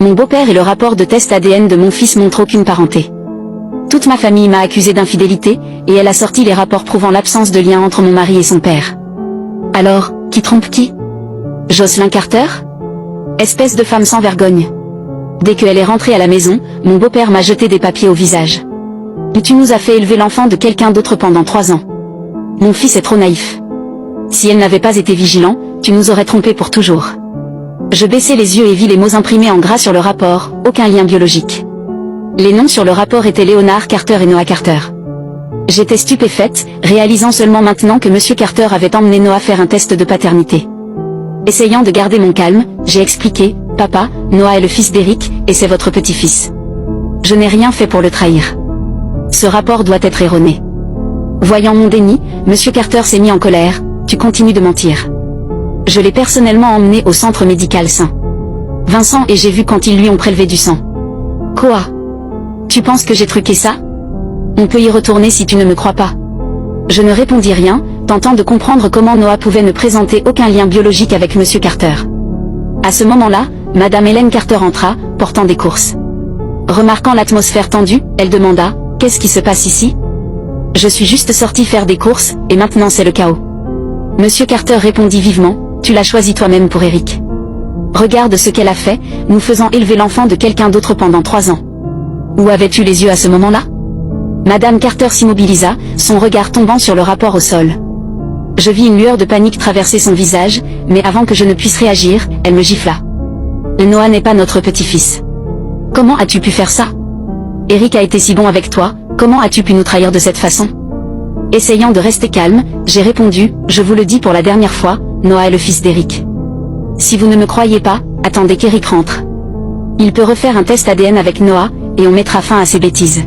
Mon beau-père et le rapport de test ADN de mon fils montrent aucune parenté. Toute ma famille m'a accusé d'infidélité, et elle a sorti les rapports prouvant l'absence de lien entre mon mari et son père. Alors, qui trompe qui? Jocelyn Carter? Espèce de femme sans vergogne. Dès qu'elle est rentrée à la maison, mon beau-père m'a jeté des papiers au visage. Et tu nous as fait élever l'enfant de quelqu'un d'autre pendant 3 ans. Mon fils est trop naïf. Si elle n'avait pas été vigilant, tu nous aurais trompés pour toujours. Je baissai les yeux et vis les mots imprimés en gras sur le rapport, aucun lien biologique. Les noms sur le rapport étaient Leonard Carter et Noah Carter. J'étais stupéfaite, réalisant seulement maintenant que M. Carter avait emmené Noah faire un test de paternité. Essayant de garder mon calme, j'ai expliqué, « Papa, Noah est le fils d'Eric, et c'est votre petit-fils. Je n'ai rien fait pour le trahir. Ce rapport doit être erroné. » Voyant mon déni, M. Carter s'est mis en colère, « Tu continues de mentir. » Je l'ai personnellement emmené au centre médical Saint Vincent et j'ai vu quand ils lui ont prélevé du sang. Quoi? Tu penses que j'ai truqué ça? On peut y retourner si tu ne me crois pas. Je ne répondis rien, tentant de comprendre comment Noah pouvait ne présenter aucun lien biologique avec M. Carter. À ce moment-là, Madame Hélène Carter entra, portant des courses. Remarquant l'atmosphère tendue, elle demanda, « Qu'est-ce qui se passe ici? » Je suis juste sortie faire des courses, et maintenant c'est le chaos. M. Carter répondit vivement, « Tu l'as choisi toi-même pour Eric. Regarde ce qu'elle a fait, nous faisant élever l'enfant de quelqu'un d'autre pendant 3 ans. Où avais-tu les yeux à ce moment-là? » Madame Carter s'immobilisa, son regard tombant sur le rapport au sol. Je vis une lueur de panique traverser son visage, mais avant que je ne puisse réagir, elle me gifla. « Noah n'est pas notre petit-fils. Comment as-tu pu faire ça? Eric a été si bon avec toi, comment as-tu pu nous trahir de cette façon? » Essayant de rester calme, j'ai répondu, « Je vous le dis pour la dernière fois, Noah est le fils d'Eric. Si vous ne me croyez pas, attendez qu'Eric rentre. Il peut refaire un test ADN avec Noah, et on mettra fin à ces bêtises. »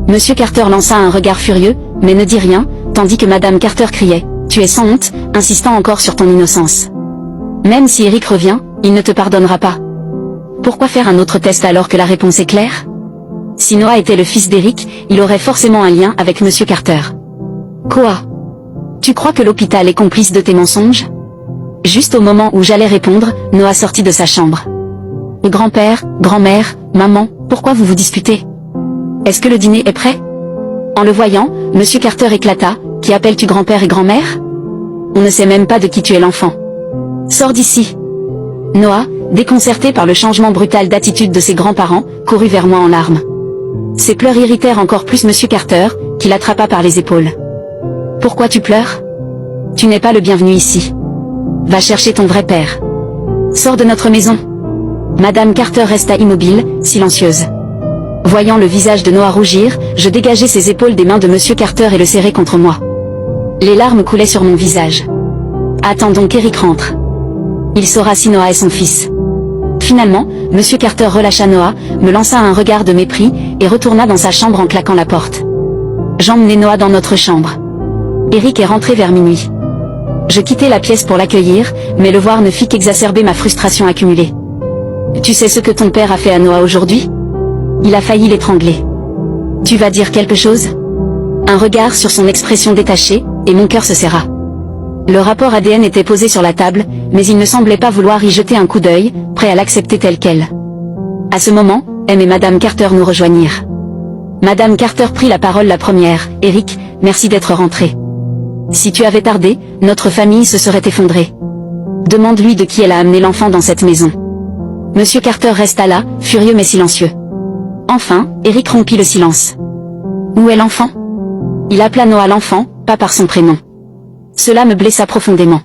Monsieur Carter lança un regard furieux, mais ne dit rien, tandis que Madame Carter criait, « Tu es sans honte », insistant encore sur ton innocence. Même si Eric revient, il ne te pardonnera pas. Pourquoi faire un autre test alors que la réponse est claire? Si Noah était le fils d'Eric, il aurait forcément un lien avec Monsieur Carter. Quoi? Tu crois que l'hôpital est complice de tes mensonges? Juste au moment où j'allais répondre, Noah sortit de sa chambre. Grand-père, grand-mère, maman, pourquoi vous vous disputez? Est-ce que le dîner est prêt? En le voyant, Monsieur Carter éclata, qui appelles-tu grand-père et grand-mère? On ne sait même pas de qui tu es l'enfant. Sors d'ici. Noah, déconcerté par le changement brutal d'attitude de ses grands-parents, courut vers moi en larmes. Ses pleurs irritèrent encore plus Monsieur Carter, qui l'attrapa par les épaules. Pourquoi tu pleures? Tu n'es pas le bienvenu ici. Va chercher ton vrai père. Sors de notre maison. Madame Carter resta immobile, silencieuse. Voyant le visage de Noah rougir, je dégageai ses épaules des mains de Monsieur Carter et le serrai contre moi. Les larmes coulaient sur mon visage. Attendons qu'Eric rentre. Il saura si Noah est son fils. Finalement, Monsieur Carter relâcha Noah, me lança un regard de mépris, et retourna dans sa chambre en claquant la porte. J'emmenai Noah dans notre chambre. Eric est rentré vers minuit. Je quittai la pièce pour l'accueillir, mais le voir ne fit qu'exacerber ma frustration accumulée. Tu sais ce que ton père a fait à Noah aujourd'hui? Il a failli l'étrangler. Tu vas dire quelque chose? Un regard sur son expression détachée, et mon cœur se serra. Le rapport ADN était posé sur la table, mais il ne semblait pas vouloir y jeter un coup d'œil, prêt à l'accepter tel quel. À ce moment, M et Madame Carter nous rejoignirent. Madame Carter prit la parole la première. « Eric, merci d'être rentré. Si tu avais tardé, notre famille se serait effondrée. Demande-lui de qui elle a amené l'enfant dans cette maison. » Monsieur Carter resta là, furieux mais silencieux. Enfin, Eric rompit le silence. « Où est l'enfant ?» Il appela Noah l'enfant, pas par son prénom. Cela me blessa profondément.